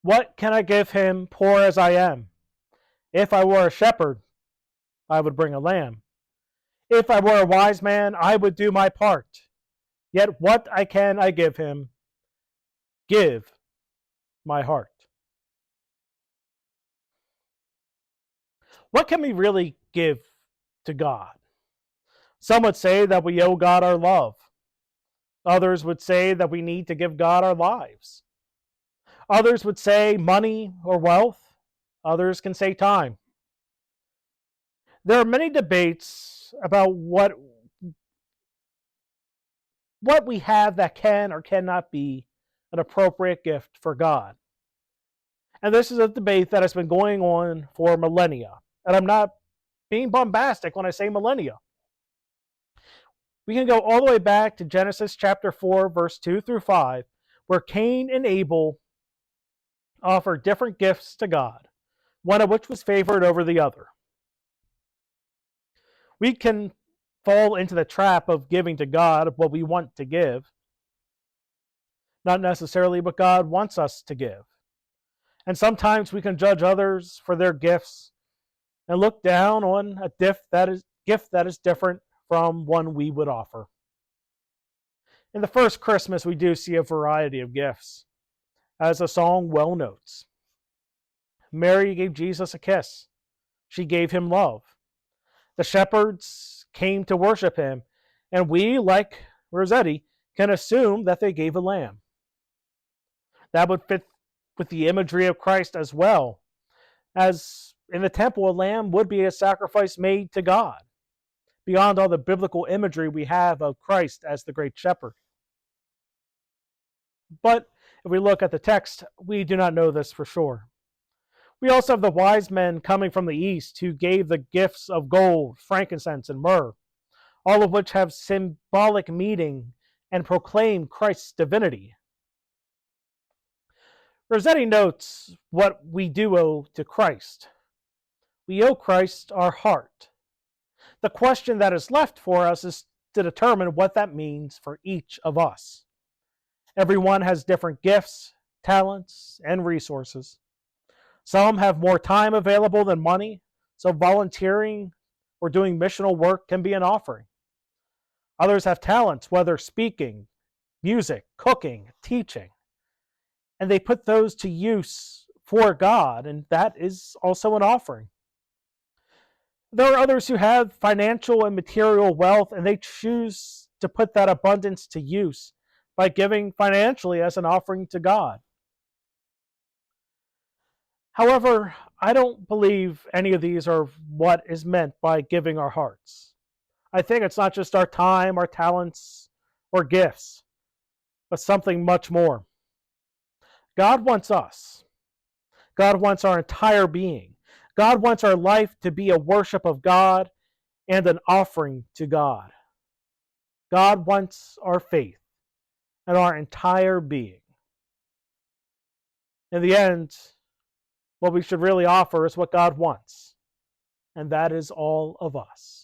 What can I give him, poor as I am? If I were a shepherd, I would bring a lamb. If I were a wise man, I would do my part. Yet what I can I give him, give my heart. What can we really give to God? Some would say that we owe God our love. Others would say that we need to give God our lives. Others would say money or wealth. Others can say time. There are many debates about what we have that can or cannot be an appropriate gift for God. And this is a debate that has been going on for millennia. And I'm not being bombastic when I say millennia. We can go all the way back to Genesis chapter 4, verse 2 through 5, where Cain and Abel offered different gifts to God, one of which was favored over the other. We can fall into the trap of giving to God what we want to give, not necessarily what God wants us to give. And sometimes we can judge others for their gifts and look down on a gift that is different from one we would offer. In the first Christmas, we do see a variety of gifts, as the song well notes. Mary gave Jesus a kiss. She gave him love. The shepherds came to worship him, and we, like Rossetti, can assume that they gave a lamb. That would fit with the imagery of Christ as well, as in the temple, a lamb would be a sacrifice made to God, beyond all the biblical imagery we have of Christ as the great shepherd. But if we look at the text, we do not know this for sure. We also have the wise men coming from the east who gave the gifts of gold, frankincense, and myrrh, all of which have symbolic meaning and proclaim Christ's divinity. Rossetti notes what we do owe to Christ. We owe Christ our heart. The question that is left for us is to determine what that means for each of us. Everyone has different gifts, talents, and resources. Some have more time available than money, so volunteering or doing missional work can be an offering. Others have talents, whether speaking, music, cooking, teaching, and they put those to use for God, and that is also an offering. There are others who have financial and material wealth, and they choose to put that abundance to use by giving financially as an offering to God. However, I don't believe any of these are what is meant by giving our hearts. I think it's not just our time, our talents, or gifts, but something much more. God wants us. God wants our entire being. God wants our life to be a worship of God and an offering to God. God wants our faith and our entire being. In the end, what we should really offer is what God wants, and that is all of us.